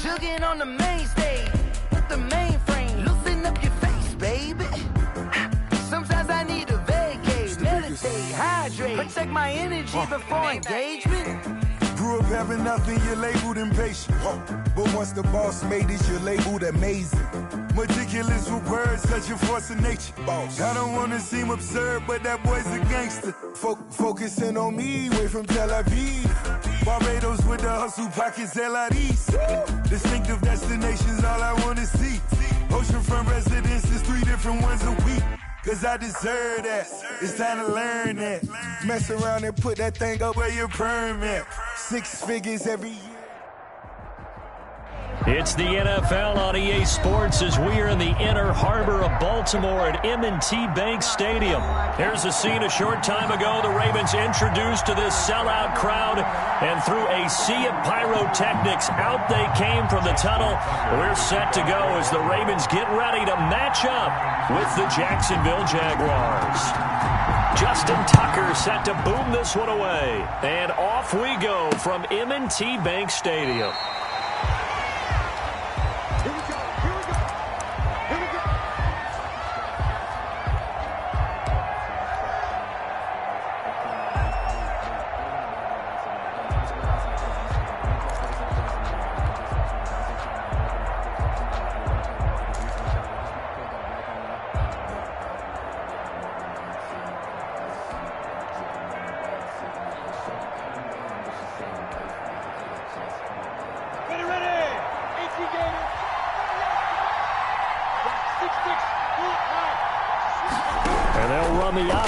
Jugging on the main stage, with the mainframe. Loosen up your face, baby. Sometimes I need to vacate, meditate, hydrate, protect my energy before engagement. Grew up having nothing, you're labeled impatient. But once the boss made it, you're labeled amazing. Meticulous with words, such a force of nature. I don't want to seem absurd, but that boy's a gangster. Focusing on me, way from Tel Aviv. Barbados with the hustle pockets, LIDs. Distinctive destinations, all I want to see. Oceanfront residences, 3 different ones a week. Cause I deserve that, it's time to learn that. Mess around and put that thing up where your permit. 6 figures every year. It's the NFL on EA Sports as we are in the inner harbor of Baltimore at M&T Bank Stadium. Here's a scene a short time ago. The Ravens introduced to this sellout crowd, and through a sea of pyrotechnics, out they came from the tunnel. We're set to go as the Ravens get ready to match up with the Jacksonville Jaguars. Justin Tucker set to boom this one away. And off we go from M&T Bank Stadium.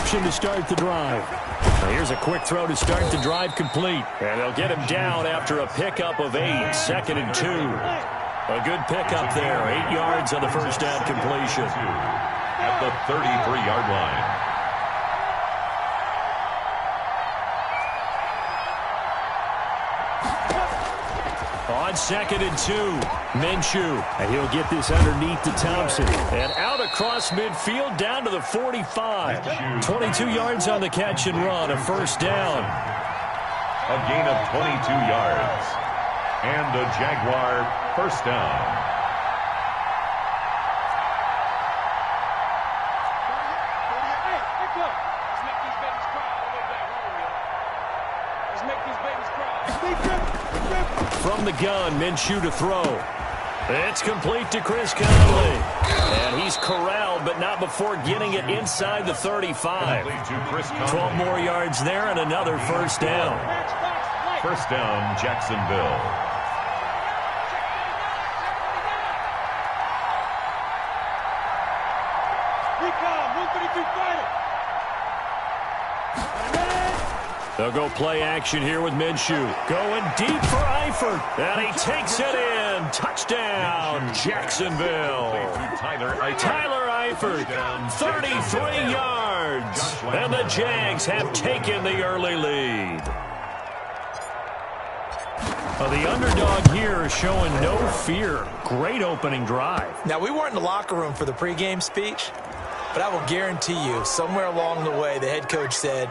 To start the drive. Now here's a quick throw to start the drive complete. And they'll get him down after a pickup of 8, 2nd and 2. A good pickup there. 8 yards on the first down completion. At the 33-yard line. On 2nd and 2, Minshew. And he'll get this underneath to Thompson. And out across midfield down to the 45. 22 yards on the catch and run, a first down. A gain of 22 yards. And a Jaguar first down. From the gun, Minshew to throw. It's complete to Chris Conley. And he's corralled, but not before getting it inside the 35. 12 more yards there and another first down. First down, Jacksonville. They'll go play action here with Minshew. Going deep for Eifert. And he takes it in. Touchdown, Jacksonville. Tyler Eifert, 33 yards. And the Jags have taken the early lead. The underdog here is showing no fear. Great opening drive. Now, we weren't in the locker room for the pregame speech, but I will guarantee you, somewhere along the way, the head coach said,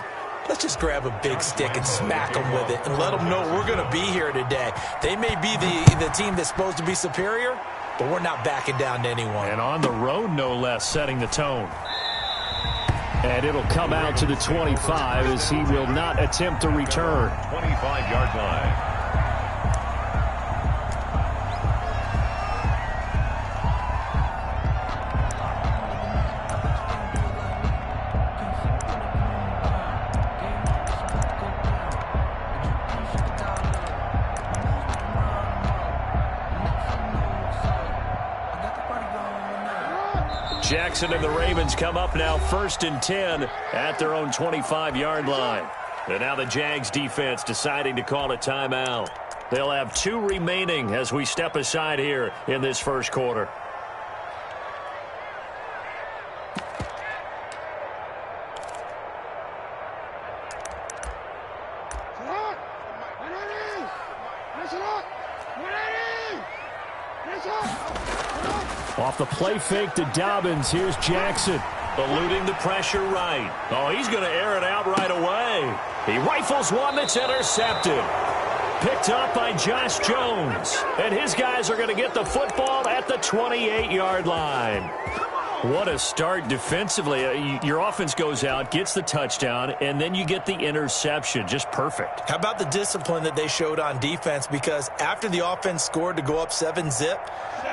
let's just grab a big stick and smack them with it and let them know we're going to be here today. They may be the team that's supposed to be superior, but we're not backing down to anyone. And on the road, no less, setting the tone. And it'll come out to the 25 as he will not attempt to return. 25-yard line. Jackson and the Ravens come up now 1st and 10 at their own 25-yard line. And now the Jags defense deciding to call a timeout. They'll have 2 remaining as we step aside here in this first quarter. Off the play fake to Dobbins, here's Jackson. Eluding the pressure right. Oh, he's going to air it out right away. He rifles one that's intercepted. picked up by Josh Jones. And his guys are going to get the football at the 28-yard line. What a start defensively. Your offense goes out, gets the touchdown, and then you get the interception. Just perfect. How about the discipline that they showed on defense? Because after the offense scored to go up 7-zip,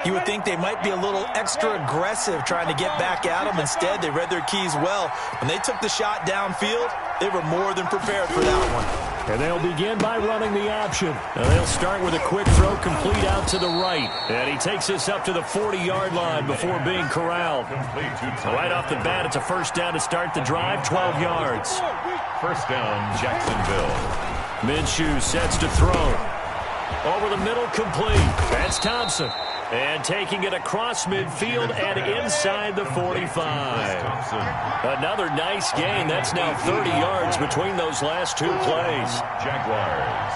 you would think they might be a little extra aggressive trying to get back at them. Instead, they read their keys well. When they took the shot downfield, they were more than prepared for that one. And they'll begin by running the option. Now they'll start with a quick throw complete out to the right. And he takes us up to the 40-yard line before being corralled. Right off the bat, it's a first down to start the drive, 12 yards. First down, Jacksonville. Minshew sets to throw. Over the middle, complete. That's Thompson. And taking it across midfield and inside the 45. Another nice gain. That's now 30 yards between those last two plays. Jaguars.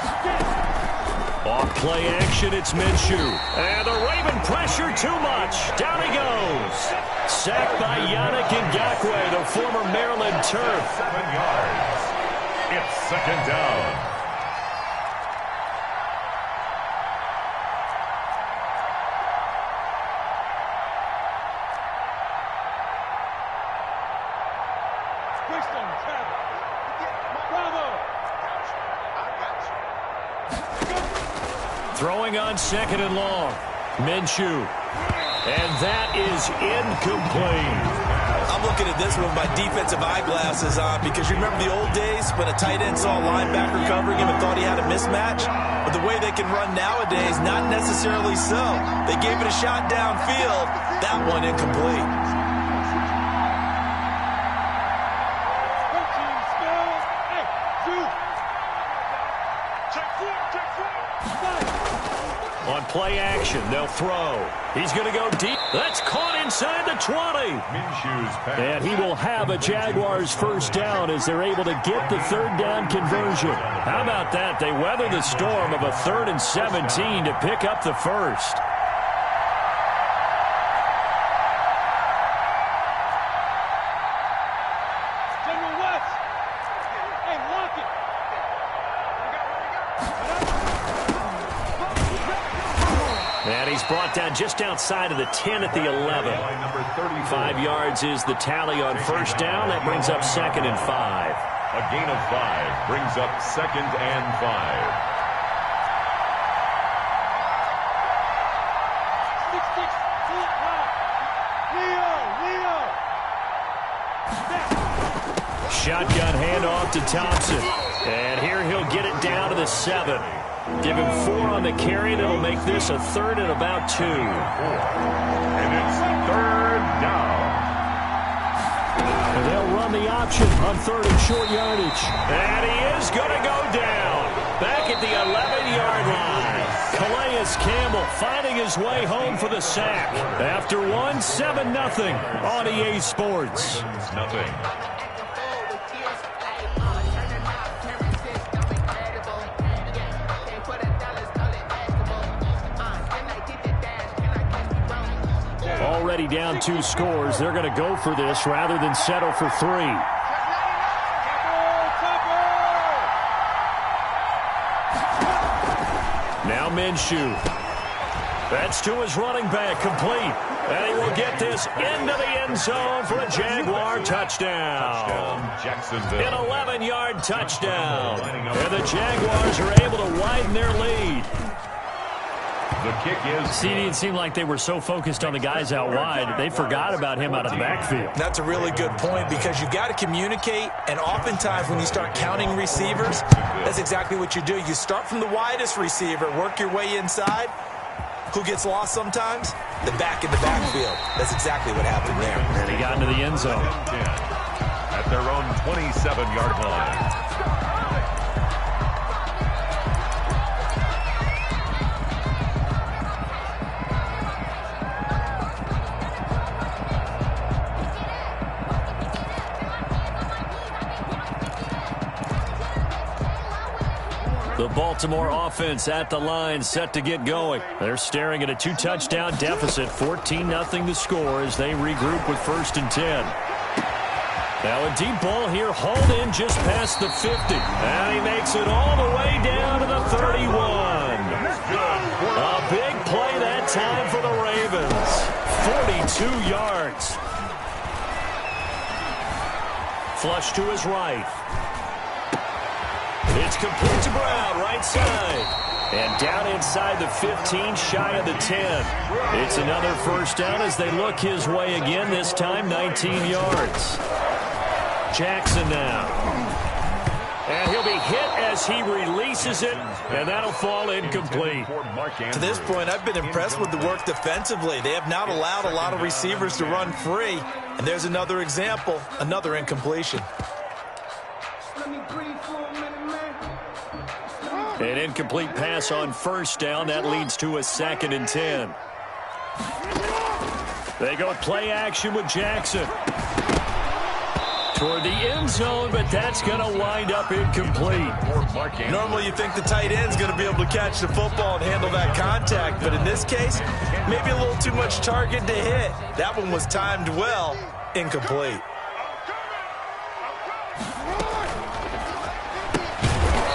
Off play action, it's Minshew. And the Raven pressure too much. Down he goes. Sacked by Yannick Ngakoue, the former Maryland Terp. 7 yards. It's second down. Throwing on second and long. Minshew. And that is incomplete. I'm looking at this with my defensive eyeglasses on because you remember the old days when a tight end saw a linebacker covering him and thought he had a mismatch? But the way they can run nowadays, not necessarily so. They gave it a shot downfield. That one incomplete. On play action, they'll throw. He's going to go deep. That's caught inside the 20. Minshew's pass. And he will have a Jaguars first down as they're able to get the third down conversion. How about that? They weather the storm of a 3rd and 17 to pick up the first. And he's brought down just outside of the 10 at the 11. 5 yards is the tally on first down. That brings up 2nd and 5. A gain of 5 brings up 2nd and 5. Shotgun handoff to Thompson. And here he'll get it down to the 7. Give him 4 on the carry. That'll make this a 3rd and about 2. And it's 3rd down. And they'll run the option on 3rd and short yardage. And he is going to go down. Back at the 11-yard line. Calais Campbell finding his way home for the sack. After 7-0 on EA Sports. Nothing. Already down 2 scores. They're going to go for this rather than settle for 3. Now Minshew. That's to his running back, complete. And he will get this into the end zone for a Jaguar touchdown. Jacksonville. An 11-yard touchdown. And the Jaguars are able to widen their lead. The kick is... See, it seemed like they were so focused on the guys out wide, they forgot about him out of the backfield. That's a really good point because you've got to communicate, and oftentimes when you start counting receivers, that's exactly what you do. You start from the widest receiver, work your way inside. Who gets lost sometimes? The back in the backfield. That's exactly what happened there. And he got into the end zone. At their own 27-yard line. The Baltimore offense at the line, set to get going. They're staring at a 2-touchdown deficit, 14-0 the score as they regroup with 1st and 10. Now a deep ball here, hauled in just past the 50. And he makes it all the way down to the 31. A big play that time for the Ravens. 42 yards. Flush to his right. It's complete to Brown, right side. And down inside the 15, shy of the 10. It's another first down as they look his way again, this time 19 yards. Jackson now. And he'll be hit as he releases it, and that'll fall incomplete. To this point, I've been impressed with the work defensively. They have not allowed a lot of receivers to run free. And there's another example, another incompletion. An incomplete pass on first down. That leads to a 2nd and 10. They go play action with Jackson. Toward the end zone, but that's going to wind up incomplete. Normally you think the tight end's going to be able to catch the football and handle that contact, but in this case, maybe a little too much target to hit. That one was timed well, incomplete.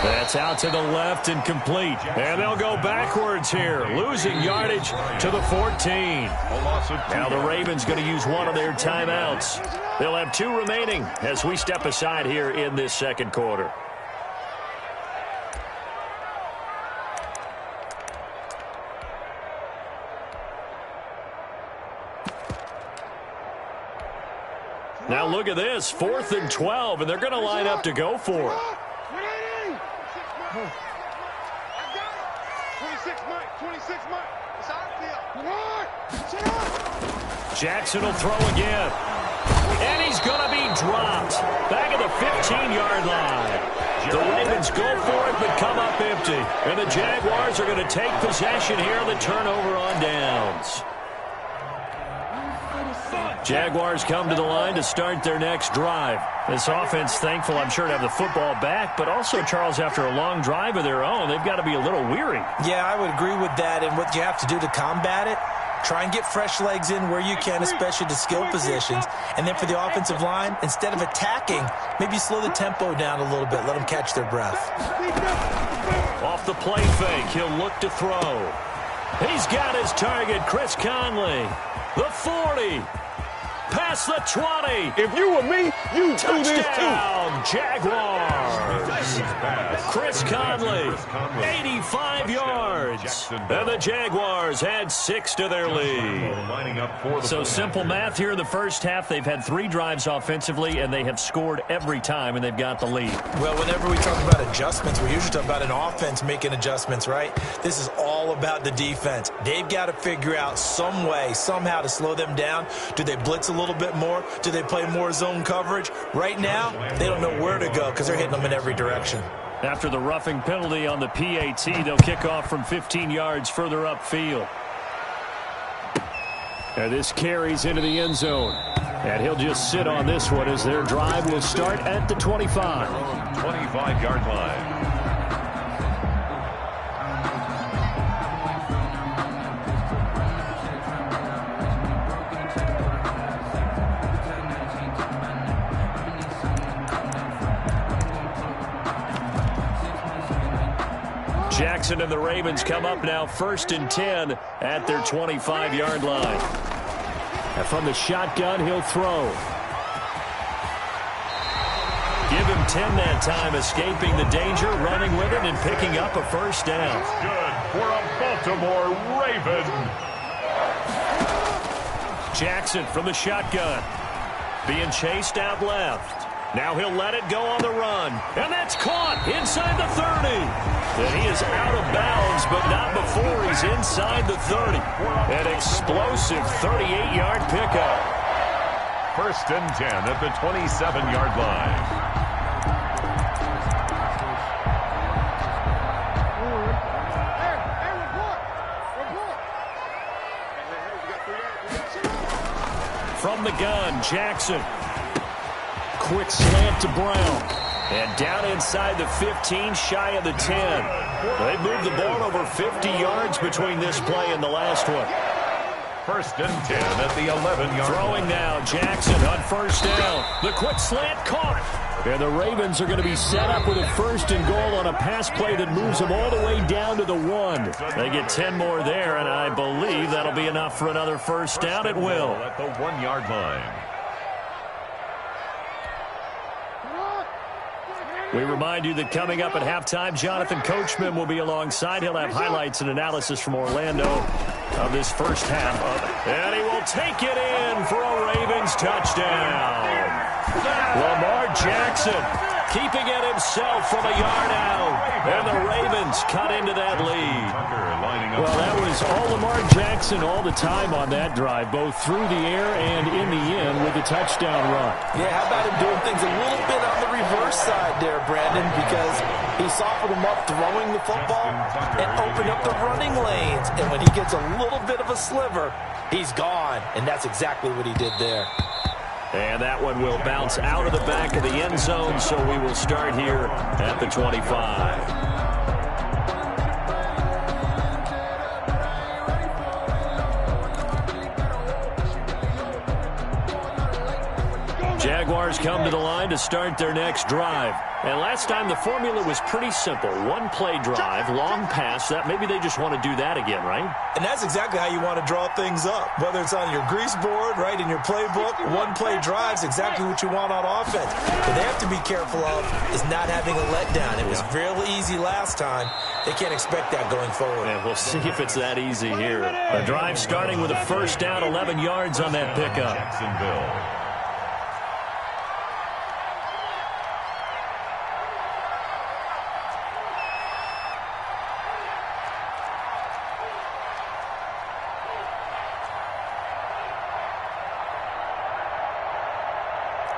That's out to the left and complete. And they'll go backwards here, losing yardage to the 14. Now the Ravens going to use one of their timeouts. They'll have 2 remaining as we step aside here in this second quarter. Now look at this, 4th and 12, and they're going to line up to go for it. 26 Mike. It's outfield. Jackson will throw again. And he's going to be dropped. Back at the 15-yard line. The Ravens go for it, but come up empty. And the Jaguars are going to take possession here on the turnover on downs. Jaguars come to the line to start their next drive. This offense thankful, I'm sure, to have the football back, but also, Charles, after a long drive of their own, they've got to be a little weary. Yeah, I would agree with that, and what you have to do to combat it, try and get fresh legs in where you can, especially to skill positions. And then for the offensive line, instead of attacking, maybe slow the tempo down a little bit, let them catch their breath. Off the play fake, he'll look to throw. He's got his target, Chris Conley. The 40. Past the 20. If you were me, you do this too. Touchdown, Jaguars. Chris Conley, 85 yards. And the Jaguars had 6 to their lead. So simple math here in the first half. They've had 3 drives offensively, and they have scored every time, and they've got the lead. Well, whenever we talk about adjustments, we usually talk about an offense making adjustments, right? This is all about the defense. They've got to figure out some way, somehow to slow them down. Do they blitz a little bit more? Do they play more zone coverage? Right now, they don't know where to go because they're hitting them in every direction. After the roughing penalty on the PAT, they'll kick off from 15 yards further upfield. And this carries into the end zone. And he'll just sit on this one as their drive will start at the 25. 25-yard line. Jackson and the Ravens come up now 1st and 10 at their 25-yard line. And from the shotgun, he'll throw. Give him 10 that time, escaping the danger, running with it, and picking up a first down. Good for a Baltimore Raven. Jackson from the shotgun. Being chased out left. Now he'll let it go on the run. And that's caught inside the 30. And he is out of bounds, but not before he's inside the 30. An explosive 38-yard pickup. 1st and 10 at the 27-yard line. From the gun, Jackson. Quick slant to Brown. And down inside the 15, shy of the 10. They moved the ball over 50 yards between this play and the last one. First and 10 at the 11-yard Throwing line. now, Jackson on first down. The quick slant caught. And the Ravens are going to be set up with a first and goal on a pass play that moves them all the way down to the 1. They get 10 more there, and I believe that'll be enough for another first down. It will. At the 1-yard line. We remind you that coming up at halftime, Jonathan Coachman will be alongside. He'll have highlights and analysis from Orlando of this first half of it. And he will take it in for a Ravens touchdown. Lamar Jackson keeping it himself from a yard out. And the Ravens cut into that lead. Well, that was all Lamar Jackson all the time on that drive, both through the air and in the end with the touchdown run. Yeah, how about him doing things a little bit on the reverse side there, Brandon, because he softened him up throwing the football and opened up the running lanes. And when he gets a little bit of a sliver, he's gone. And that's exactly what he did there. And that one will bounce out of the back of the end zone, so we will start here at the 25. Jaguars come to the line to start their next drive. And last time the formula was pretty simple. One play drive, long pass. That maybe they just want to do that again, right? And that's exactly how you want to draw things up. Whether it's on your grease board, right, in your playbook, one play drives exactly what you want on offense. What they have to be careful of is not having a letdown. It was real easy last time. They can't expect that going forward. And we'll see if it's that easy here. The drive starting with a first down, 11 yards on that pickup. Jacksonville.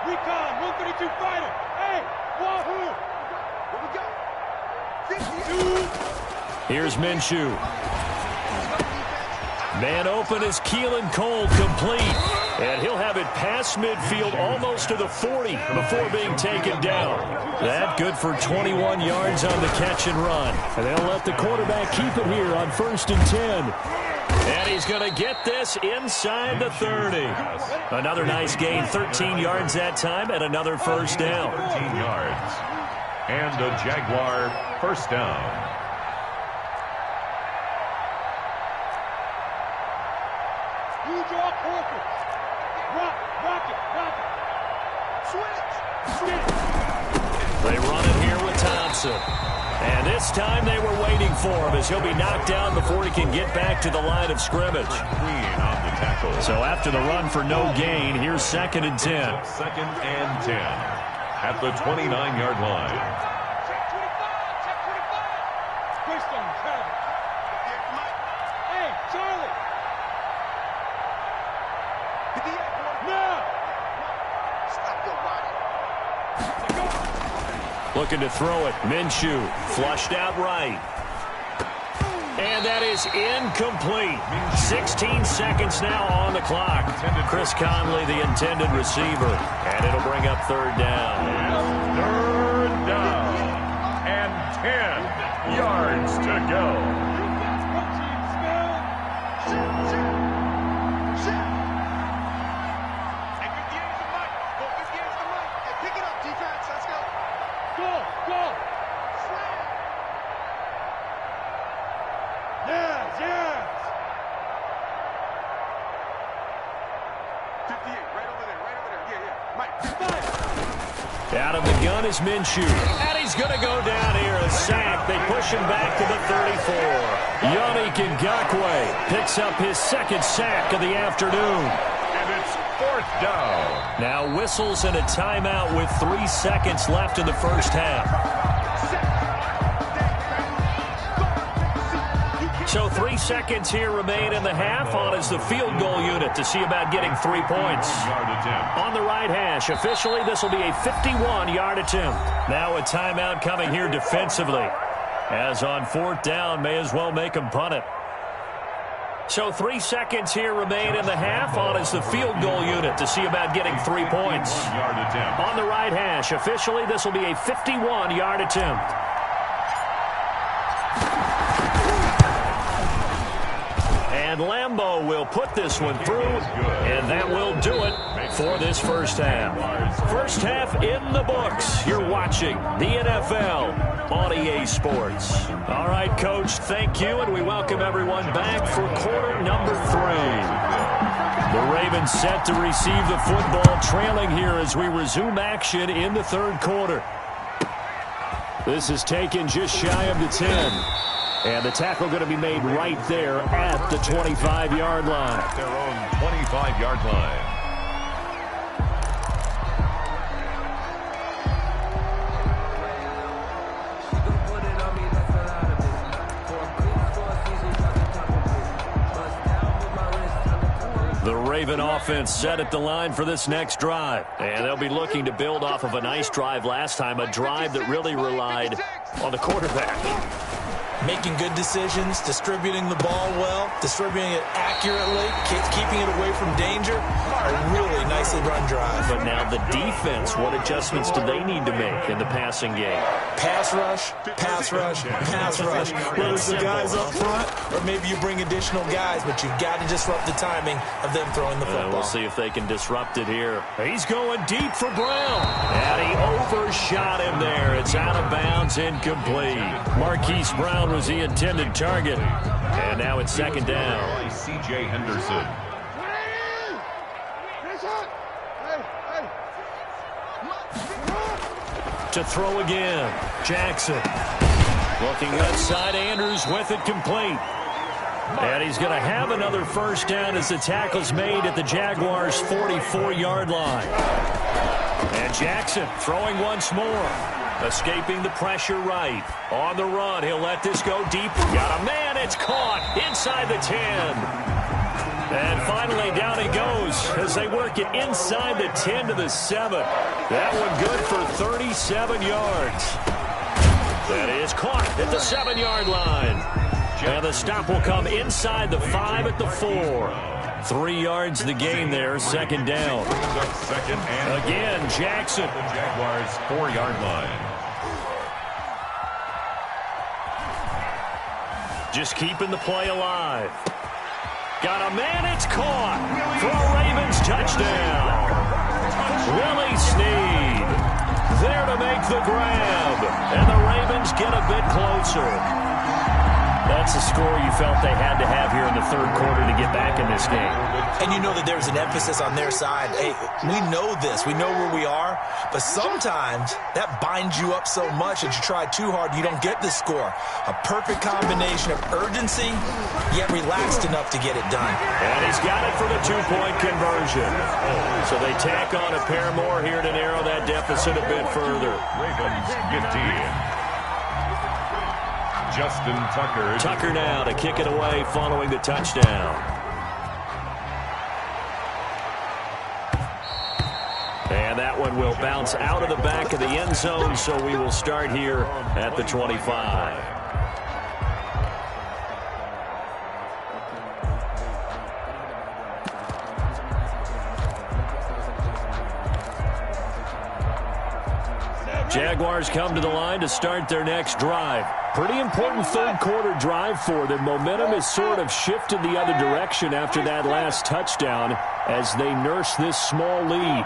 Recon, 132 fighter. Hey, Wahoo. Here we go. 52. Here's Minshew. Man open is Keelan Cole, complete. And he'll have it past midfield almost to the 40 before being taken down. That good for 21 yards on the catch and run. And they'll let the quarterback keep it here on first and 10. And he's going to get this inside the 30. Another nice gain, 13 yards that time, and another first down. 13 yards. And a Jaguar first down. You draw corpus. Rock it. Switch. They run it here with Thompson. And this time they were waiting for him as he'll be knocked down before he can get back to the line of scrimmage. Green on the tackle. So after the run for no gain, here's second and 10. Second and 10 at the 29-yard line. Check 25. Twist on Travis. Hey, Charlie. Now. Stop your body. Looking to throw it. Minshew flushed out right. And that is incomplete. 16 seconds now on the clock. Chris Conley, the intended receiver. And it'll bring up third down. Third down. And 10 yards to go. Out of the gun is Minshew. And he's going to go down here. A sack. They push him back to the 34. Yannick Ngakoue picks up his second sack of the afternoon. And it's fourth down. Now whistles and a timeout with 3 seconds left in the first half. So 3 seconds here remain in the half. On is the field goal unit to see about getting 3 points. On the right hash, officially this will be a 51-yard attempt. Now a timeout coming here defensively. As on fourth down, may as well make him punt it. So 3 seconds here remain in the half. On is the field goal unit to see about getting 3 points. On the right hash, officially this will be a 51-yard attempt. And Lambeau will put this one through, and that will do it for this first half. First half in the books. You're watching the NFL on EA Sports. All right, Coach, thank you, and we welcome everyone back for quarter number 3. The Ravens set to receive the football, trailing here as we resume action in the third quarter. This is taken just shy of the 10. And the tackle going to be made right there at the 25-yard line. At their own 25-yard line. The Raven offense set at the line for this next drive. And they'll be looking to build off of a nice drive last time, a drive that really relied on the quarterback. Making good decisions, distributing the ball well, distributing it accurately, keeping it away from danger. A really nicely run drive. But now the defense, what adjustments do they need to make in the passing game? Pass rush, pass rush, pass rush. Whether it's the guys up front or maybe you bring additional guys, but you've got to disrupt the timing of them throwing the football. We'll see if they can disrupt it here. He's going deep for Brown. And he overshot him there. It's out of bounds, incomplete. Marquise Brown was the intended target. And now it's second down. C.J. Henderson. To throw again. Jackson. Looking outside, Andrews with it complete. And he's going to have another first down as the tackle's made at the Jaguars' 44-yard line. And Jackson throwing once more. Escaping the pressure right. On the run, he'll let this go deep. Got a man, it's caught inside the 10. And finally, down he goes as they work it inside the 10 to the 7. That one good for 37 yards. That is caught at the 7-yard line. And the stop will come inside the 5 at the 4. 3 yards the gain there, second down. Second and again, Jackson. The Jaguars' 4-yard line. Just keeping the play alive. Got a man, it's caught for a Ravens touchdown. Willie Snead there to make the grab. And the Ravens get a bit closer. That's a score you felt they had to have here in the third quarter to get back in this game. And you know that there's an emphasis on their side. Hey, we know this. We know where we are. But sometimes that binds you up so much that you try too hard, you don't get the score. A perfect combination of urgency, yet relaxed enough to get it done. And he's got it for the 2-point conversion. So they tack on a pair more here to narrow that deficit a bit further. Ravens 15. Justin Tucker. Tucker now to kick it away following the touchdown. And that one will bounce out of the back of the end zone, so we will start here at the 25. Jaguars come to the line to start their next drive. Pretty important third quarter drive for them. Momentum has sort of shifted the other direction after that last touchdown as they nurse this small lead.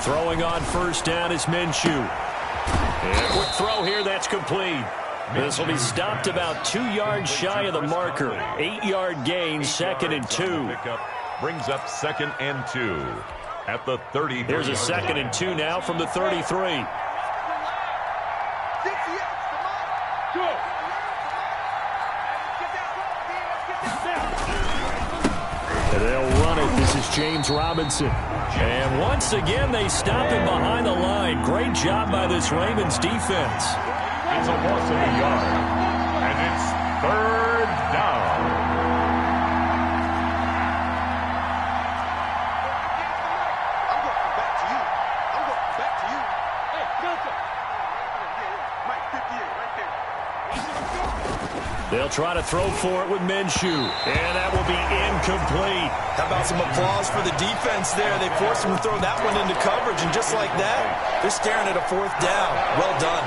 Throwing on first down is Minshew. And quick throw here, that's complete. This will be stopped about 2 yards shy of the marker. 8-yard gain, second and 2. Brings up second and 2 at the 30. Here's a second and 2 now from the 33. They'll run it. This is James Robinson. And once again, they stop him behind the line. Great job by this Ravens defense. It's a loss of a yard, and it's third down. They'll try to throw for it with Minshew, and that will be incomplete. How about some applause for the defense there? They forced him to throw that one into coverage, and just like that, they're staring at a fourth down. Well done.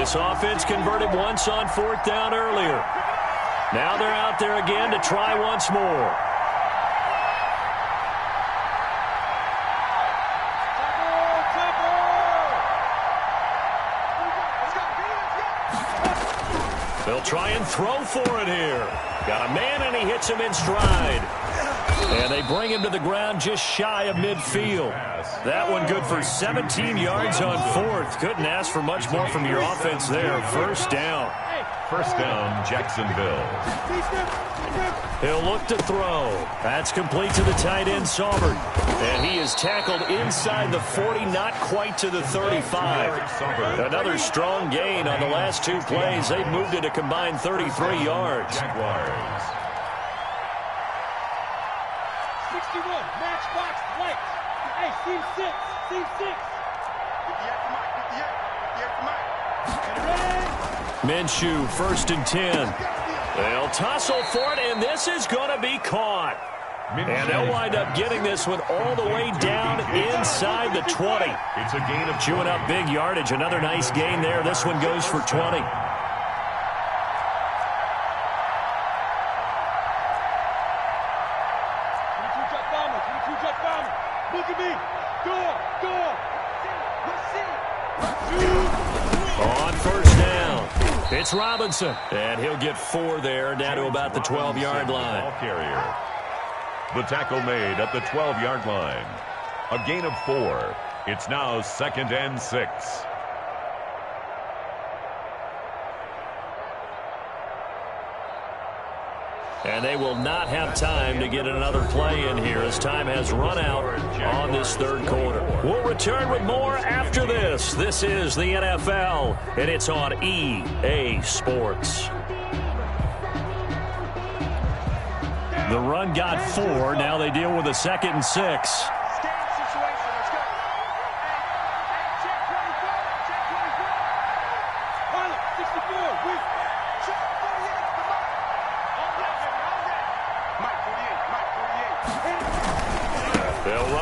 This offense converted once on 4th down earlier. Now they're out there again to try once more. They'll try and throw for it here. Got a man, and he hits him in stride. And they bring him to the ground just shy of midfield. That one good for 17 yards on 4th. Couldn't ask for much more from your offense there. First down. First down, Jacksonville. He'll look to throw. That's complete to the tight end, Saubert. And he is tackled inside the 40, not quite to the 35. Another strong gain on the last 2 plays. They've moved it a combined 33 yards. Jaguars. 61, matchbox, light. Hey, seam 6, seam 6. 58 for Mike, 58 for Mike. Minshew, 1st and 10. They'll tussle for it, and this is going to be caught. And they'll wind up getting this one all the way down inside the 20. It's a gain of chewing up big yardage. Another nice gain there. This one goes for 20. On 1st down, it's Robinson, and he'll get 4 there, down to about the 12-yard line. Ball carrier. The tackle made at the 12-yard line. A gain of 4. It's now 2nd and 6. And they will not have time to get another play in here as time has run out on this 3rd quarter. We'll return with more after this. This is the NFL, and it's on EA Sports. The run got 4. Now they deal with a 2nd and 6.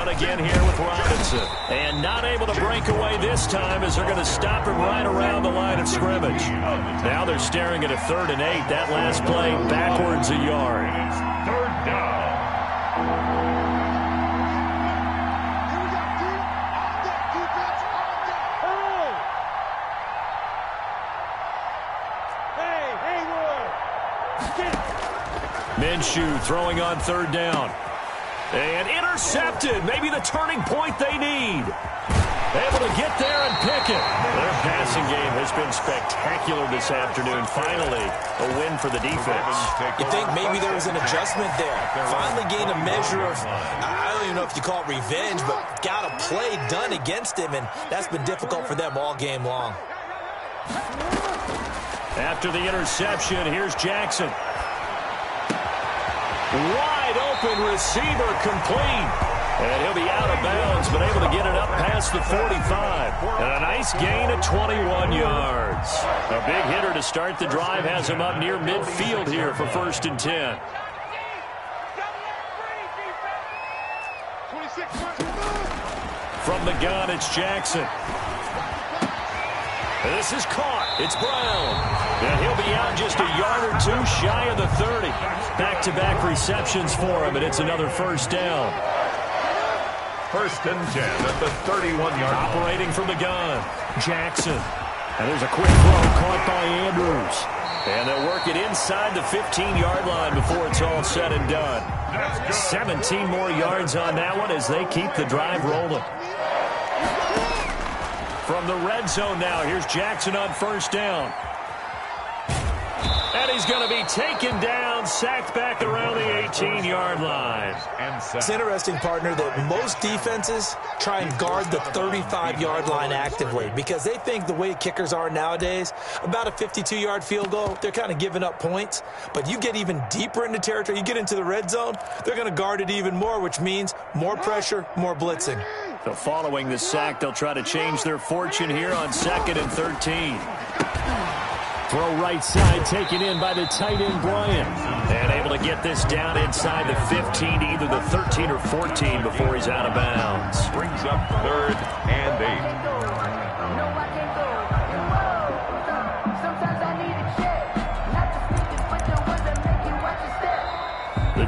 Again here with Robinson. And not able to break away this time as they're going to stop him right around the line of scrimmage. Now they're staring at a 3rd and 8. That last play backwards a yard. 3rd down. Minshew throwing on 3rd down. And intercepted. Maybe the turning point they need. Able to get there and pick it. Their passing game has been spectacular this afternoon. Finally, a win for the defense. You think maybe there was an adjustment there. Finally gained a measure of, I don't even know if you call it revenge, but got a play done against him, and that's been difficult for them all game long. After the interception, here's Jackson. Wide open receiver complete. And he'll be out of bounds, but able to get it up past the 45. And a nice gain of 21 yards. A big hitter to start the drive has him up near midfield here for 1st and 10. From the gun, it's Jackson. And this is caught. It's Brown. And he'll be out just a yard or 2 shy of the 30. Back-to-back receptions for him, and it's another 1st down. 1st and 10 at the 31-yard line. Operating from the gun, Jackson. And there's a quick throw caught by Andrews. And they'll work it inside the 15-yard line before it's all said and done. 17 more yards on that one as they keep the drive rolling. From the red zone now, here's Jackson on 1st down. And he's going to be taken down, sacked back around the 18-yard line. It's interesting, partner, that most defenses try and guard the 35-yard line actively because they think the way kickers are nowadays, about a 52-yard field goal, they're kind of giving up points. But you get even deeper into territory, you get into the red zone, they're going to guard it even more, which means more pressure, more blitzing. So following the sack, they'll try to change their fortune here on 2nd and 13. Throw right side, taken in by the tight end, Bryant. And able to get this down inside the 15 to either the 13 or 14 before he's out of bounds. Brings up 3rd and 8.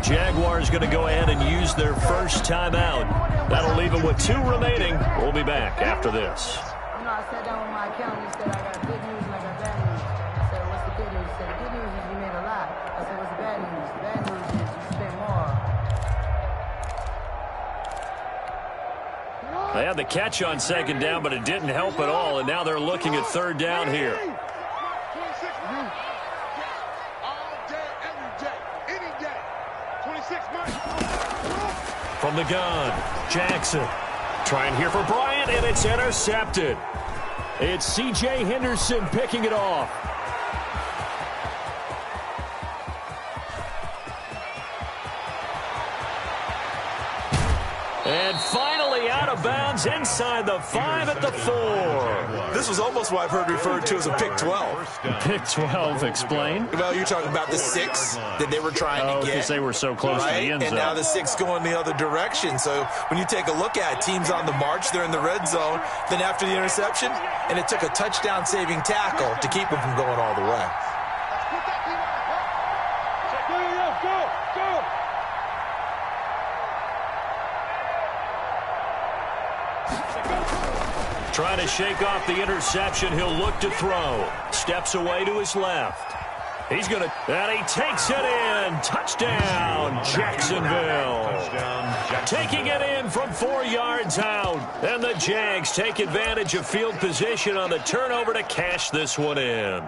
Jaguars going to go ahead and use their first timeout. That'll leave them with 2 remaining. We'll be back after this. You know, I sat down with my accountant. He said, I got good news and I got bad news. I said, what's the good news? He said, the good news is you made a lot. I said, what's the bad news? The bad news is you spent more. They had the catch on second down, but it didn't help at all, and now they're looking at third down here. From the gun, Jackson. Trying here for Bryant, and it's intercepted. It's C.J. Henderson picking it off. And finally out of bounds inside the 5 at the 4. This was almost what I've heard referred to as a pick 12. Pick 12, explain. Well, you're talking about the 6 that they were trying to get. Because they were so close to the end zone. And now the 6 going the other direction. So when you take a look at it, teams on the march, they're in the red zone. Then after the interception, and it took a touchdown-saving tackle to keep them from going all the way. Trying to shake off the interception. He'll look to throw. Steps away to his left. He's going to, and he takes it in. Touchdown, Jacksonville. Taking it in from 4 yards out. And the Jags take advantage of field position on the turnover to cash this one in.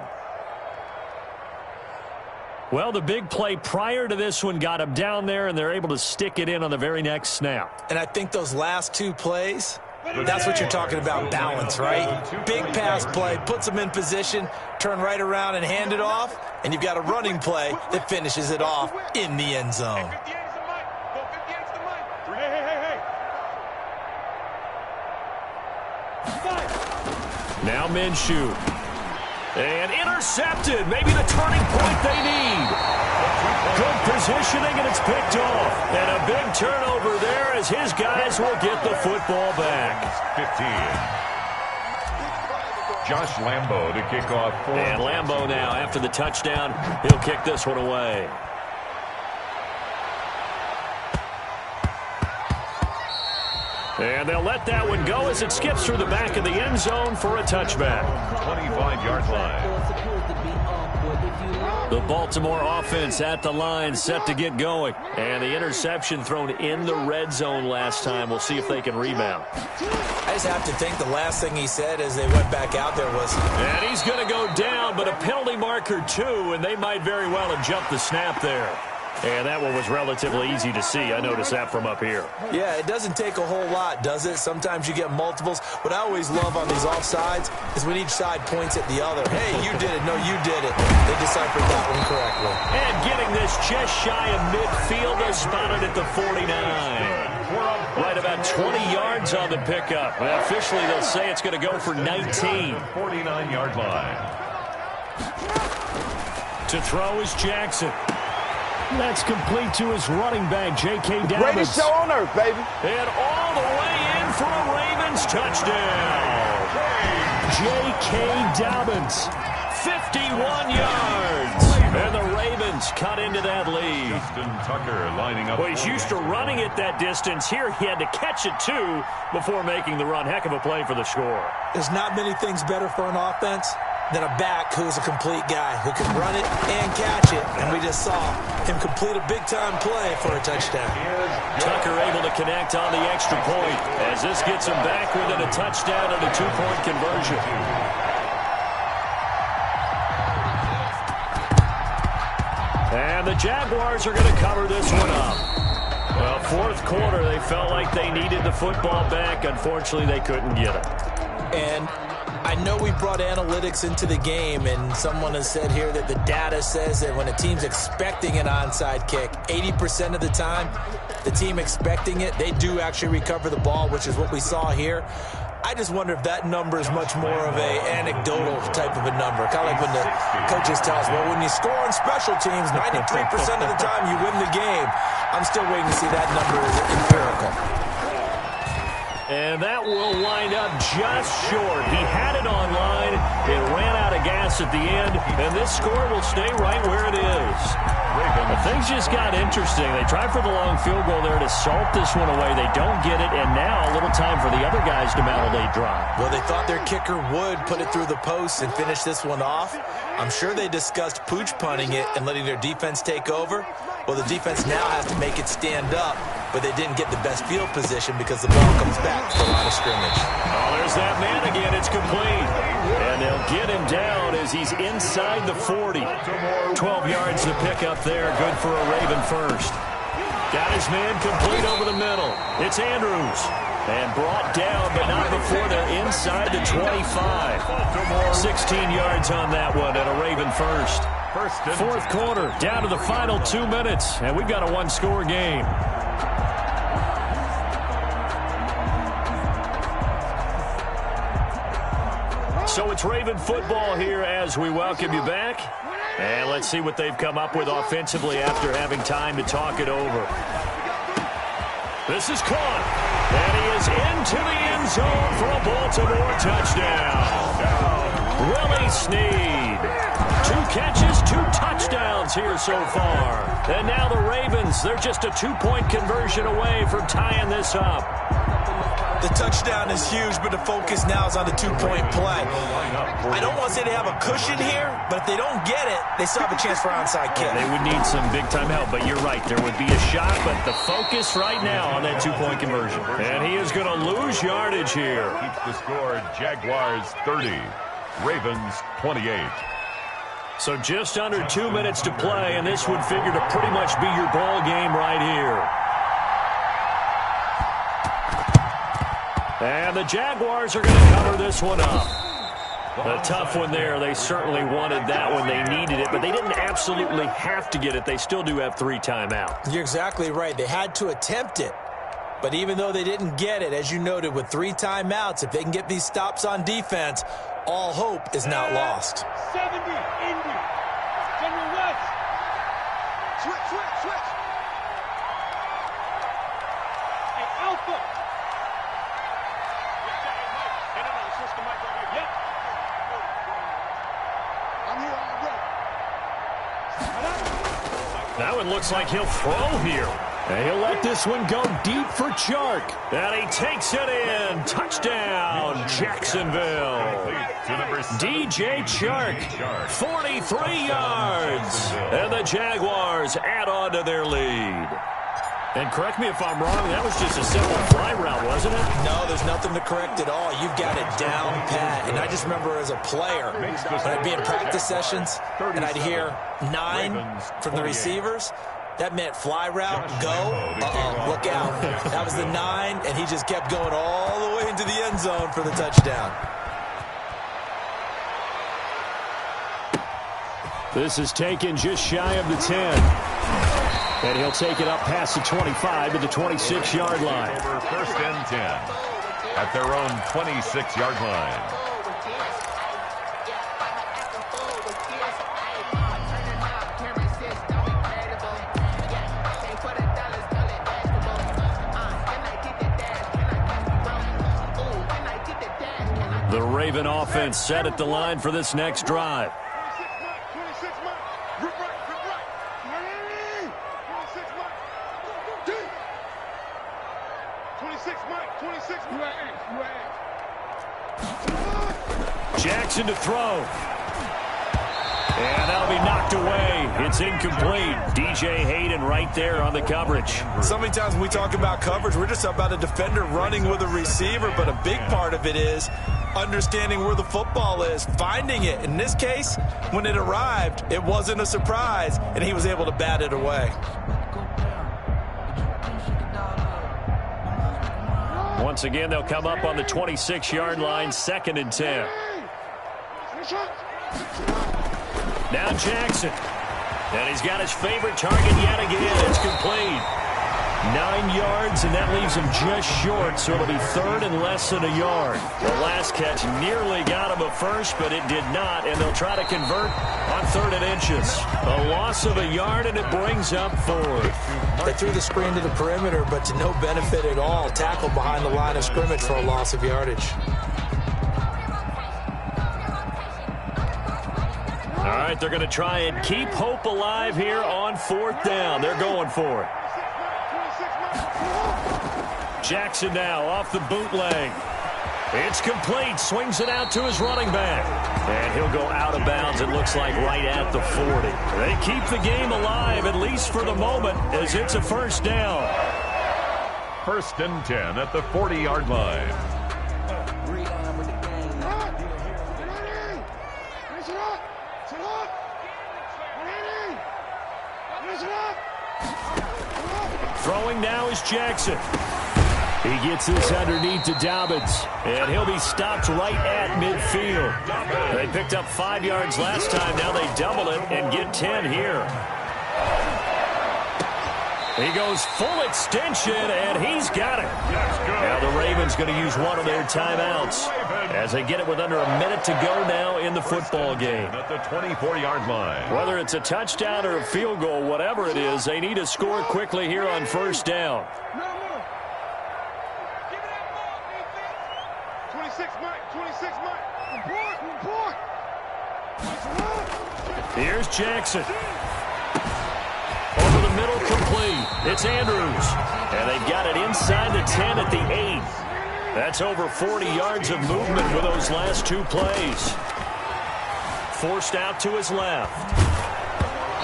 Well, the big play prior to this one got him down there, and they're able to stick it in on the very next snap. And I think those last 2 plays, that's what you're talking about, balance, right? Big pass play, puts them in position, turn right around and hand it off, and you've got a running play that finishes it off in the end zone. Now Minshew. And intercepted. Maybe the turning point they need. Good positioning, and it's picked off. And a big turnover there as his guys will get the football back. 15. Josh Lambo to kick off 4. And Lambo now, after the touchdown, he'll kick this one away. And they'll let that one go as it skips through the back of the end zone for a touchback. 25-yard line. The Baltimore offense at the line, set to get going. And the interception thrown in the red zone last time. We'll see if they can rebound. I just have to think the last thing he said as they went back out there was... And he's going to go down, but a penalty marker too, and they might very well have jumped the snap there. And that one was relatively easy to see. I noticed that from up here. Yeah, it doesn't take a whole lot, does it? Sometimes you get multiples. What I always love on these offsides is when each side points at the other. Hey, you did it. No, you did it. They deciphered that one correctly. And getting this just shy of midfield, they're spotted at the 49. Right about 20 yards on the pickup. Well, officially, they'll say it's going to go for 19. 49-yard line. To throw is Jackson. That's complete to his running back, J.K. Dobbins. Greatest show on earth, baby. And all the way in for a Ravens touchdown. J.K. Dobbins, 51 yards. And the Ravens cut into that lead. Justin Tucker lining up. Well, he's used to running it that distance. Here he had to catch it, too, before making the run. Heck of a play for the score. There's not many things better for an offense than a back who's a complete guy who can run it and catch it. And we just saw him complete a big-time play for a touchdown. Tucker able to connect on the extra point as this gets him back within a touchdown and a 2-point conversion. And the Jaguars are going to cover this one up. Well, fourth quarter, they felt like they needed the football back. Unfortunately, they couldn't get it. And I know we brought analytics into the game, and someone has said here that the data says that when a team's expecting an onside kick, 80% of the time, the team expecting it, they do actually recover the ball, which is what we saw here. I just wonder if that number is much more of a anecdotal type of a number. Kind of like when the coaches tell us, well, when you score on special teams, 93% of the time you win the game. I'm still waiting to see that number is empirical. And that will wind up just short. He had it online. It ran out of gas at the end, and this score will stay right where it is. Things just got interesting. They tried for the long field goal there to salt this one away. They don't get it, and now a little time for the other guys to mount a late drive. Well, they thought their kicker would put it through the post and finish this one off. I'm sure they discussed pooch punting it and letting their defense take over. Well, the defense now has to make it stand up, but they didn't get the best field position because the ball comes back to the line of scrimmage. Oh, there's that man again. It's complete. And they'll get him down as he's inside the 40. 12 yards to pick up there. Good for a Raven first. Got his man complete over the middle. It's Andrews. And brought down, but not before they're inside the 25. 16 yards on that one and a Raven first. Fourth quarter, down to the final 2 minutes, and we've got a one-score game. So it's Raven football here as we welcome you back. And let's see what they've come up with offensively after having time to talk it over. This is caught, and he is into the end zone for a Baltimore touchdown. Willie Snead. 2 catches, 2 touchdowns here so far. And now the Ravens, they're just a 2-point conversion away from tying this up. The touchdown is huge, but the focus now is on the 2-point play. I don't want to say they have a cushion here, but if they don't get it, they still have a chance for onside kick. They would need some big-time help, but you're right. There would be a shot, but the focus right now on that 2-point conversion. And he is going to lose yardage here. Keeps the score, Jaguars 30, Ravens 28. So just under 2 minutes to play, and this would figure to pretty much be your ball game right here. And the Jaguars are going to cover this one up. A tough one there. They certainly wanted that one. They needed it, but they didn't absolutely have to get it. They still do have 3 timeouts. You're exactly right. They had to attempt it. But even though they didn't get it, as you noted, with 3 timeouts, if they can get these stops on defense, all hope is not lost. 70, Indy. General West. Switch. Hey, Alpha. Switch the mic right here. Yep. I'm here already. That one looks like he'll throw here. And he'll let this one go deep for Chark. And he takes it in. Touchdown, Jacksonville. DJ Chark, 43 yards. And the Jaguars add on to their lead. And correct me if I'm wrong, that was just a simple fly route, wasn't it? No, there's nothing to correct at all. You've got it down pat. And I just remember as a player, when I'd be in practice sessions, and I'd hear 9 from the receivers, that meant fly route, go, look out. That was the 9, and he just kept going all the way into the end zone for the touchdown. This is taken just shy of the 10. And he'll take it up past the 25 to the 26-yard line. First and 10 at their own 26-yard line. The Raven offense set at the line for this next drive. 26 Mike. Rip right. 26 Mike. 26 Jackson to throw. And that'll be knocked away. It's incomplete. DJ Hayden right there on the coverage. So many times when we talk about coverage, we're just about a defender running with a receiver, but a big part of it is understanding where the football is, finding it. In this case, when it arrived, it wasn't a surprise, and he was able to bat it away. Once again, they'll come up on the 26-yard line, 2nd and 10. Now Jackson. And he's got his favorite target yet again. It's complete. 9 yards, and that leaves him just short, so it'll be third and less than a yard. The last catch nearly got him a first, but it did not, and they'll try to convert on 3rd and inches. A loss of a yard, and it brings up 4th. They threw the screen to the perimeter, but to no benefit at all. Tackled behind the line of scrimmage for a loss of yardage. All right, they're going to try and keep hope alive here on 4th down. They're going for it. Jackson now off the bootleg. It's complete. Swings it out to his running back. And he'll go out of bounds, it looks like, right at the 40. They keep the game alive, at least for the moment, as it's a first down. 1st and 10 at the 40-yard line. Throwing now is Jackson. He gets this underneath to Dobbins, and he'll be stopped right at midfield. They picked up 5 yards last time. Now they double it and get 10 here. He goes full extension, and he's got it. Now the Ravens going to use one of their timeouts as they get it with under a minute to go now in the football game. At the 24-yard line. Whether it's a touchdown or a field goal, whatever it is, they need to score quickly here on 1st down. 26 Mike. Here's Jackson. Over the middle, complete. It's Andrews. And they've got it inside the 10 at the 8. That's over 40 yards of movement with those last 2 plays. Forced out to his left.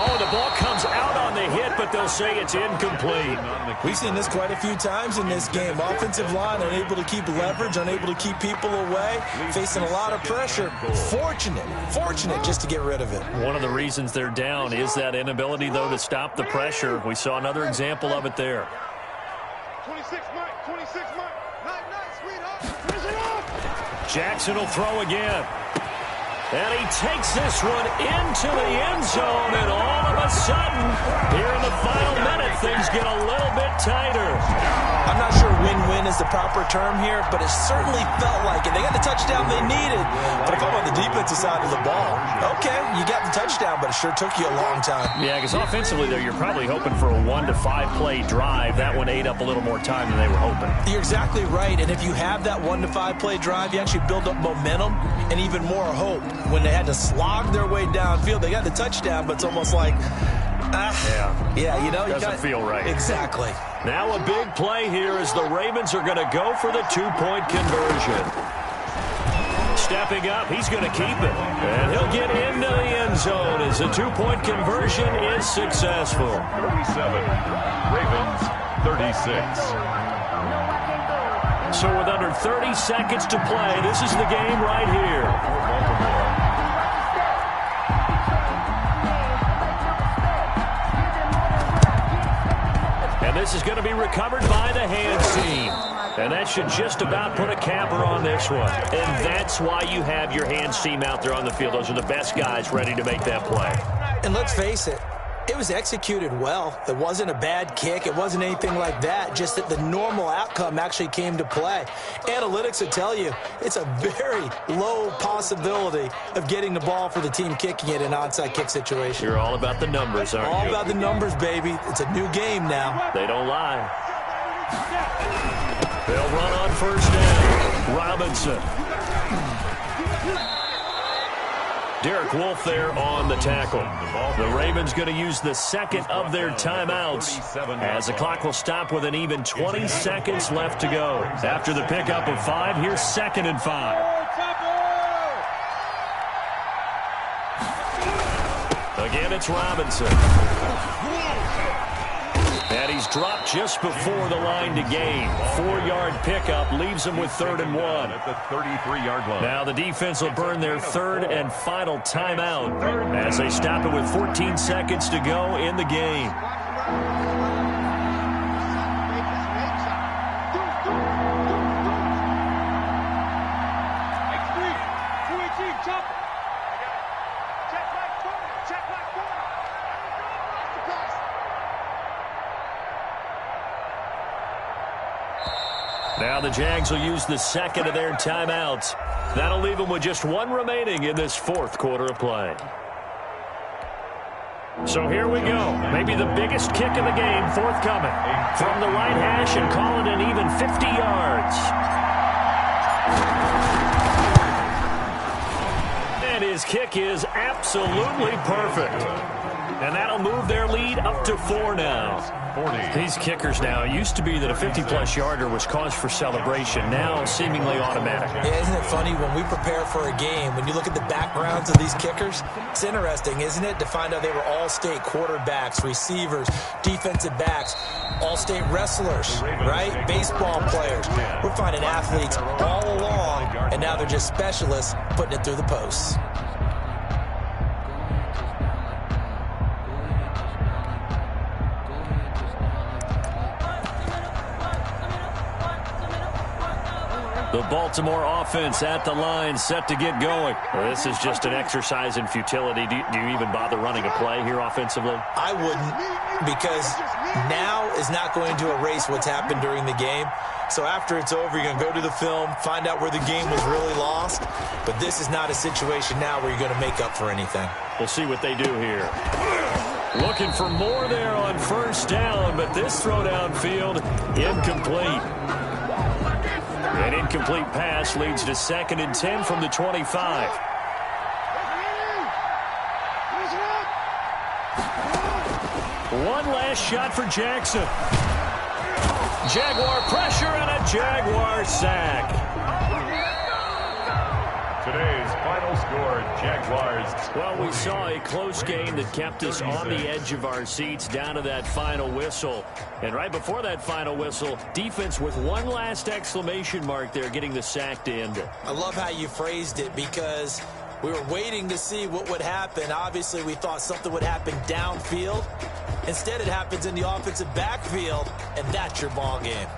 Oh, the ball comes out on the hit, but they'll say it's incomplete. We've seen this quite a few times in this game. Offensive line unable to keep leverage, unable to keep people away, facing a lot of pressure. Fortunate just to get rid of it. One of the reasons they're down is that inability, though, to stop the pressure. We saw another example of it there. 26 Mike. Nice, sweetheart. Finish it off. Jackson will throw again. And he takes this one into the end zone, and all of a sudden, here in the final minute, things get a little bit tighter. I'm not sure win-win is the proper term here, but it certainly felt like it. They got the touchdown they needed. But if I'm on the defensive side of the ball, okay, you got the touchdown, but it sure took you a long time. Yeah, because offensively, though, you're probably hoping for a 1 to 5 play drive. That one ate up a little more time than they were hoping. You're exactly right, and if you have that 1 to 5 play drive, you actually build up momentum and even more hope. When they had to slog their way downfield, they got the touchdown, but it's almost like, doesn't feel right. Exactly. Now a big play here as the Ravens are going to go for the 2-point conversion. Stepping up, he's going to keep it. And he'll get into the end zone as the 2-point conversion is successful. 37, Ravens 36. So with under 30 seconds to play, this is the game right here. And this is going to be recovered by the hands team. And that should just about put a capper on this one. And that's why you have your hands team out there on the field. Those are the best guys ready to make that play. And let's face it, it was executed well. It wasn't a bad kick. It wasn't anything like that. Just that the normal outcome actually came to play. Analytics will tell you it's a very low possibility of getting the ball for the team kicking it in an onside kick situation. You're all about the numbers, aren't you? All about the numbers, baby. It's a new game now. They don't lie. They'll run on 1st down. Robinson. Derek Wolfe there on the tackle. The Ravens going to use the second of their timeouts as the clock will stop with an even 20 seconds left to go. After the pickup of 5, here's 2nd and 5. Again, it's Robinson. And he's dropped just before the line to gain. 4-yard pickup leaves him with 3rd and 1. At the 33-yard line. Now the defense will burn their 3rd and final timeout as they stop it with 14 seconds to go in the game. Now the Jags will use the second of their timeouts. That'll leave them with just one remaining in this fourth quarter of play. So here we go. Maybe the biggest kick of the game forthcoming. From the right hash and call it an even 50 yards. And his kick is absolutely perfect. And that'll move their lead up to 4 now. 40. These kickers now, it used to be that a 50-plus yarder was cause for celebration. Now seemingly automatic. Yeah, isn't it funny when we prepare for a game, when you look at the backgrounds of these kickers, it's interesting, isn't it, to find out they were all-state quarterbacks, receivers, defensive backs, all-state wrestlers, right? Baseball players. We're finding athletes all along, and now they're just specialists putting it through the posts. The Baltimore offense at the line, set to get going. Well, this is just an exercise in futility. Do you even bother running a play here offensively? I wouldn't, because now is not going to erase what's happened during the game. So after it's over, you're going to go to the film, find out where the game was really lost. But this is not a situation now where you're going to make up for anything. We'll see what they do here. Looking for more there on first down, but this throw downfield incomplete. An incomplete pass leads to 2nd and 10 from the 25. One last shot for Jackson. Jaguar pressure and a Jaguar sack. Today's final score, Jaguars. Well, we saw a close game that kept us on the edge of our seats down to that final whistle. And right before that final whistle, defense with one last exclamation mark there, getting the sack to end it. I love how you phrased it, because we were waiting to see what would happen. Obviously, we thought something would happen downfield. Instead, it happens in the offensive backfield, and that's your ball game.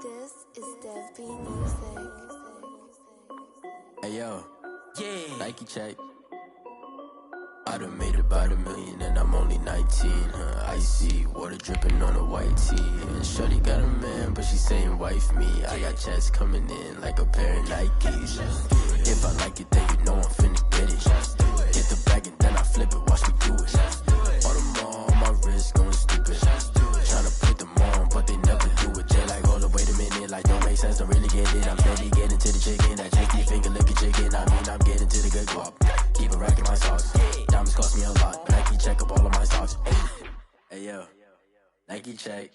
This is Dev B Music. Hey yo, yeah, Nike check. I done made about $1 million and I'm only 19. Icy water dripping on a white tee. And shorty got a man, but she saying wife me. I got checks coming in like a pair of Nikes. If I like it, then you know I'm finna get it. Get the bag and then I flip it, watch me do it. All the more on my wrist going stupid. Tryna put them on, but they never do it. They like, hold up, wait a minute, like don't make sense, don't really get it. I'm steady getting to the chicken, that cheeky finger licking chicken. I mean, I'm getting to the good yo, Nike check,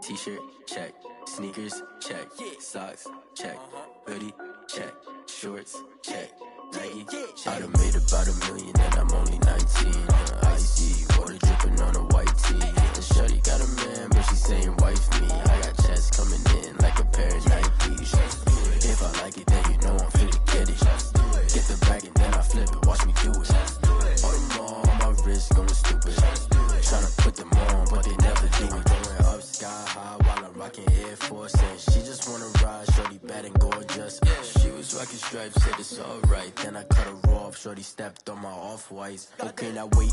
t-shirt check, sneakers check, socks check, hoodie check, shorts check, Nike. I done made about $1 million and I'm only 19. Icy water dripping on a white tee. And shorty got a man, but she saying wife me. I got checks coming in like a pair of Nikes. If I like it, then you know I'm finna get it. Get the bag and then I flip it. Watch me do it. On them all, my wrist going stupid. Tryna put them on, but they never do it. Going up sky high while I'm rocking Air Force. And she just wanna ride, shorty bad and gorgeous. She was rocking stripes, said it's alright. Then I cut her off, shorty stepped on my off-whites. Okay, now wait.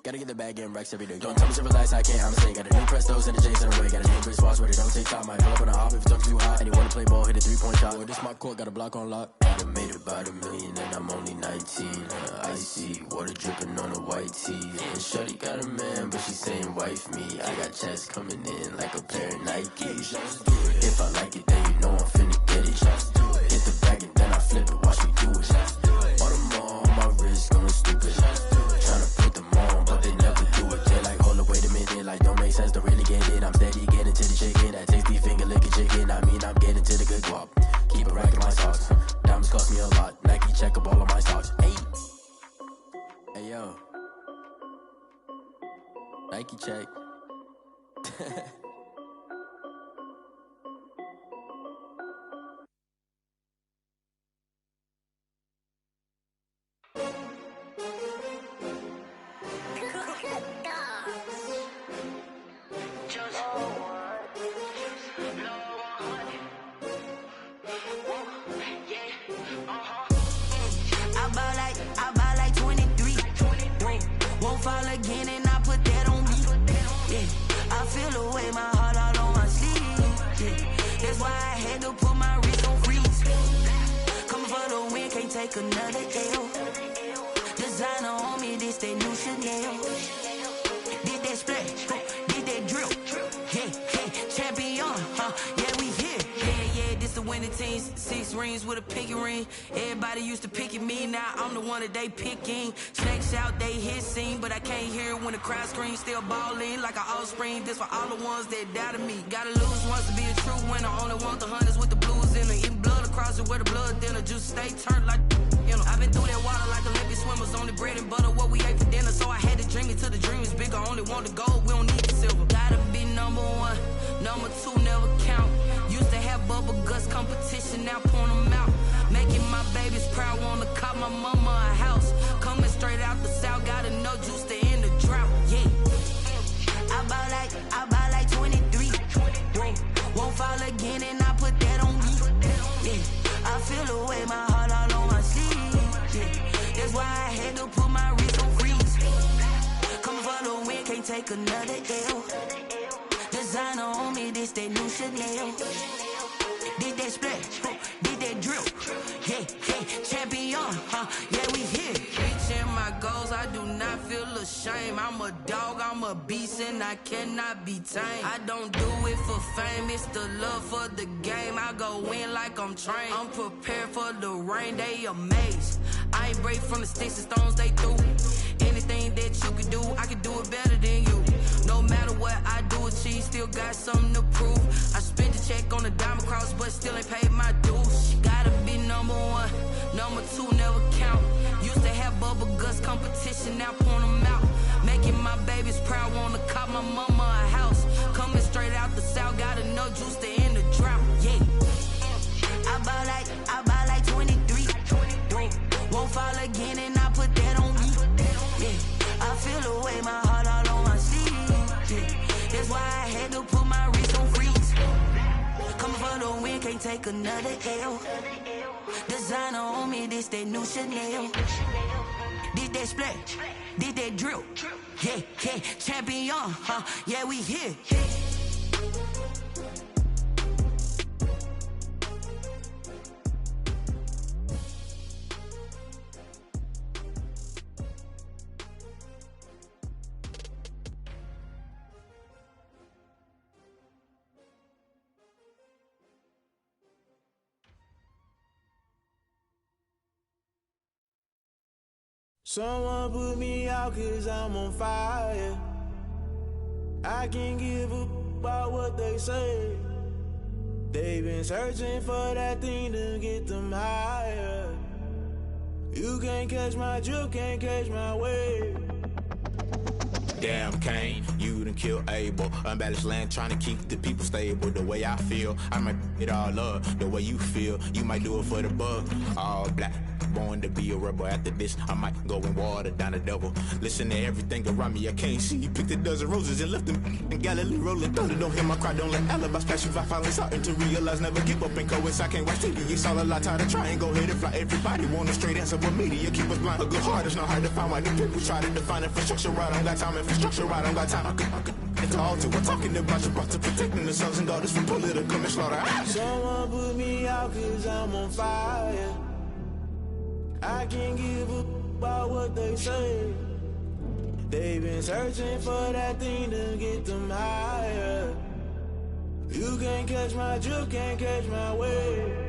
Gotta get the bag and racks every day. Don't tell me to relax, I can't, I'm saying. Got a new Prestos and a J's in a way. Got a new Chris Foss where they don't take time. I pull up on a hop if it's too hot. And you wanna play ball, hit a 3-point shot. Well, this my court, got a block on lock. I done made about $1 million and I'm only 19. Icy water dripping on a white tee. And shorty got a man, but she saying wife me. I got checks coming in like a pair of Nikes. If I like it, then you know I'm finna get it. Hit the bag and then I flip it, watch me do it. On them all, my wrist going stupid. Tryna put them on, but they never do it. They like, hold up, wait a minute, like don't make sense, don't really get it. I'm steady getting to the chicken, that tasty finger licking chicken. I mean, I'm getting to the good guap. Keep it racking my socks. Diamonds cost me a lot. Nike check up all of my stocks. Hey yo, Nike check. Fall again and I put that on me. Yeah, I feel away, my heart all on my sleeve. Yeah, that's why I had to put my wrist on freeze. Coming for the win, can't take another L. Designer on me, this that new Chanel. Did that splash, did that drill. Yeah, champion, yeah, we here. Yeah, this the winning teams. 6 rings with a pinky ring. Everybody used to pick at me, now I'm the one that they picking. Snakes out, they hit scene, but I can't hear it when the crowd screams. Still balling like an offspring. This for all the ones that doubted me. Gotta lose once to be a true winner. Only want the hunters with the blues in it. Eating blood across it where the blood thinner. Juice stay turned like, you know. I've been through that water like Olympic swimmers. Only bread and butter, what we ate for dinner. So I had to dream it till the dream is bigger. Only want the gold, we don't need the silver. Gotta be number 1, number 2 never count. Used to have bubble guts competition, now point them out. Making my babies proud, wanna cop my mama a house. Coming straight out the south, gotta know juice to end the drought. Yeah, I buy like 23. Won't fall again and I put that on me. Yeah, I feel away, my heart all on my sleeve. Yeah, that's why I had to put my wrist on freeze. Coming for the win, can't take another L. Designer on me, this that new Chanel. Did that splash, did that drill. Yeah, champion, yeah, we here. Reaching my goals, I do not feel ashamed. I'm a dog, I'm a beast, and I cannot be tamed. I don't do it for fame, it's the love for the game. I go in like I'm trained. I'm prepared for the rain, they amazed. I ain't break from the sticks and stones they threw. Anything that you can do, I can do it better than you. No matter what I do, achieve, still got something to prove. I spent the check on the diamond cross, but still ain't paid my dues. Gotta be number 1, number 2 never count. Used to have bubble guts competition, now point them out. Making my babies proud, wanna cop my mama a house. Coming straight out the south, gotta know juice to end the drought. Yeah, I buy like 23. Won't fall again and I put that on me. Yeah, I feel away, my heart all on my sleeve. Yeah, that's why I had to put my wrist on freeze. Coming for the win, can't take another L. Designer on me, this that new Chanel. Did that splash, did that drill. Yeah, champion, yeah, we here. Someone put me out 'cause I'm on fire. I can't give a about what they say. They've been searching for that thing to get them higher. You can't catch my drift, can't catch my wave. Damn, Kane, you done killed Abel. Unbalanced land, trying to keep the people stable. The way I feel, I might it all up. The way you feel, you might do it for the bug. All black, born to be a rebel. After this, I might go and water down the devil. Listen to everything around me, I can't see. Picked a dozen roses and left them in Galilee rolling thunder. Don't hear my cry, don't let alibis pass you. I finally starting to realize, never give up and coincide. I can't watch TV, it's all a lot. Time to try and go ahead and fly. Everybody want a straight answer, but media keep us blind. A good heart is not hard to find. Why the people try to define infrastructure right? I don't got time, infrastructure right, I don't got time. I could it's all to. We're talking about you, about to protecting the sons and daughters from political and slaughter. Someone put me out cause I'm on fire. I can't give a about what they say. They've been searching for that thing to get them higher. You can't catch my drift, can't catch my wave.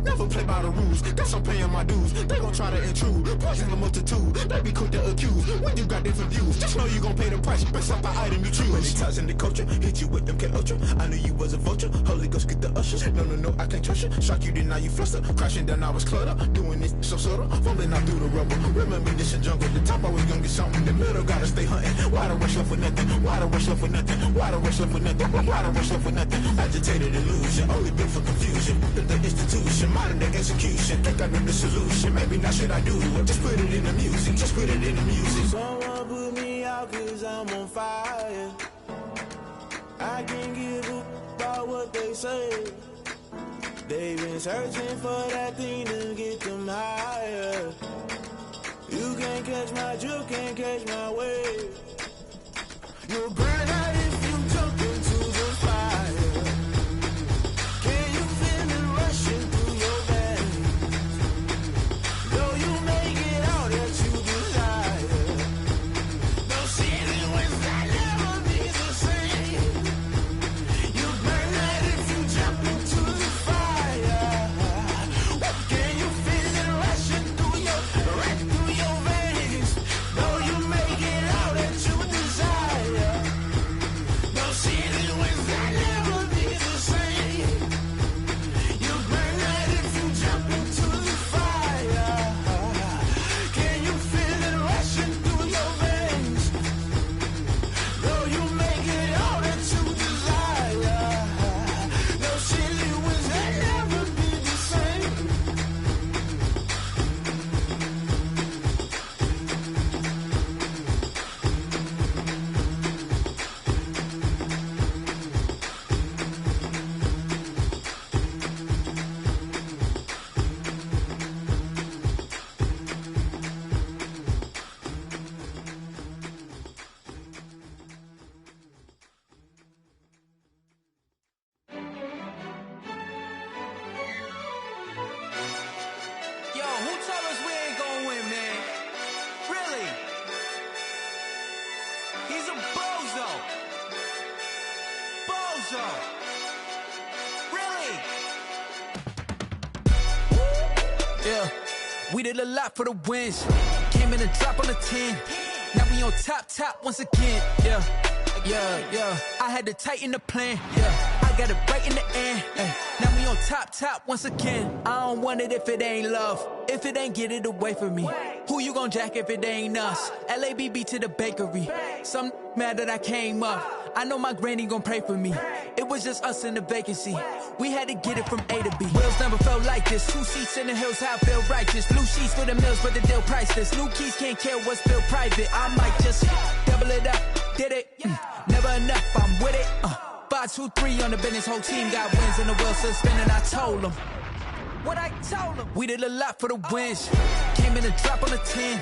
Never play by the rules, guess I'm paying my dues. They gon' try to intrude, poison the multitude. They be quick to accuse, when you got different views. Just know you gon' pay the price, based off the item you choose. Many times in the culture, hit you with MK Ultra. I knew you was a vulture, Holy Ghost get the ushers. No, I can't trust you. Shock you, then now you fluster. Crashing down, I was cluttered. Doing this so subtle, falling out through the rubble. Remember this a jungle, the top always gonna get something. The middle gotta stay hunting. Why the rush left for nothing? Why the rush left for nothing? Why the rush left for nothing? Why the rush left for nothing? Agitated illusion, only built for confusion. The institution, modern day execution. Think I know the solution. Maybe not should I do it? Just put it in the music. Just put it in the music. Someone put me out cause I'm on fire. I can't give a about what they say. They've been searching for that thing to get them higher. You can't catch my drift, can't catch my wave. You'll burn out if you jump into the fire. Can you feel it rushing through your veins? Though you make it out that you desire. No ceiling wins that never be the same. You burn out if you jump into the fire. Can you feel it rushing through your veins? Though you make it out that you desire. No ceiling wins that never be the same. You burn out if you jump into the fire. Can you feel it rushing through your veins? Though you make it out that you desire. No ceiling wins that never be the same. Yo, who told us we ain't gonna win, man? Really? He's a bozo. Bozo. Really? Yeah, we did a lot for the wins. Came in a drop on the 10. Now we on top once again. Yeah. I had to tighten the plan. Yeah, I got it right in the end. Ay. Now we on top once again. I don't want it if it ain't love. If it ain't, get it away from me. Who you gon' jack if it ain't us? LABB to the bakery. Some mad that I came up. I know my granny gon' pray for me. It was just us in the vacancy. We had to get it from A to B. Wheels never felt like this. 2 seats in the hills, how I feel righteous. Blue sheets for the mills, but the deal priceless. New keys can't care what's built private. I might just double it up. Did it? Never enough, I'm with it. 5, 2, 3 on the business. Whole team got wins and the wheels still spinning. I told them what I told them. We did a lot for the wins. Came in a drop on the 10.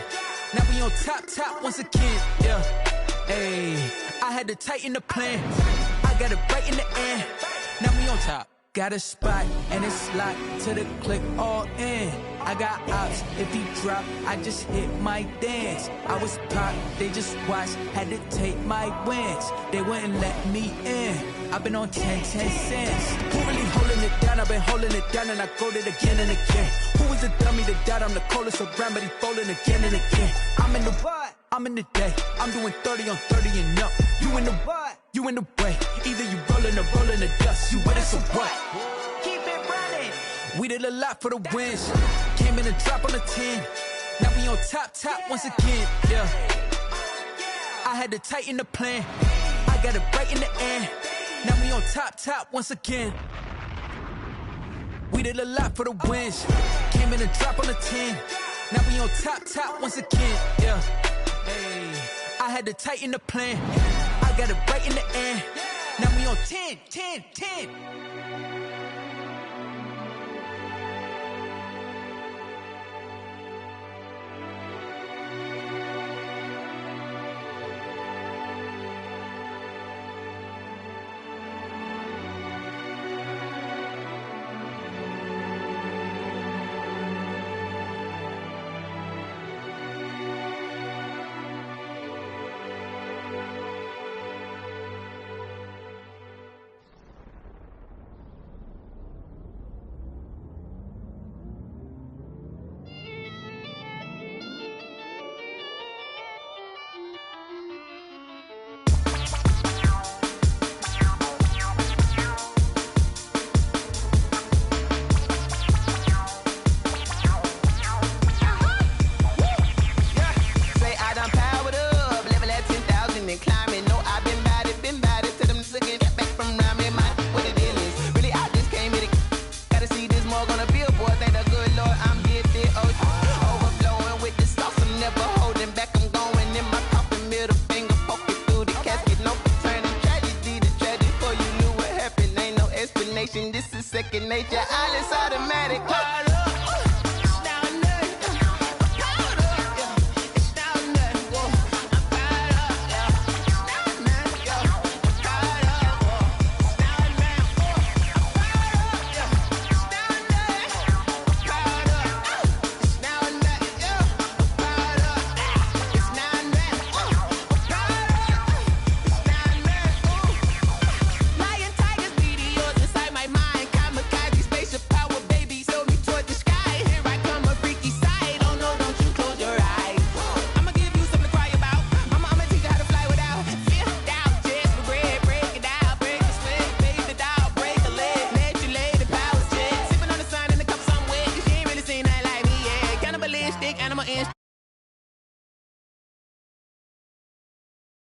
Now we on top once again. Yeah. Hey, I had to tighten the plan. I got it right in the end. Now we on top. Got a spot and it's locked to the click all in. I got ops, if he drop, I just hit my dance. I was pop, they just watched, had to take my wins. They wouldn't let me in. I've been on 10 cents. Who really holding it down? I've been holding it down and I go it again and again. Who is the dummy to doubt? I'm the coldest around, but he folding again and again. I'm in the what? I'm in the day. I'm doing 30 on 30 and up. You in the what? You in the way. Either you rolling or rolling the dust. You with us or what? Keep it running. We did a lot for the wins. Came in and drop on the 10. Now we on top once again. Yeah. I had to tighten the plan. I got it right in the end. Now we on top once again. We did a lot for the wins. Came in and drop on the 10. Now we on top once again. Yeah. Hey. I had to tighten the plan. I got it right in the end. Now we on 10. This is second nature, all is automatic.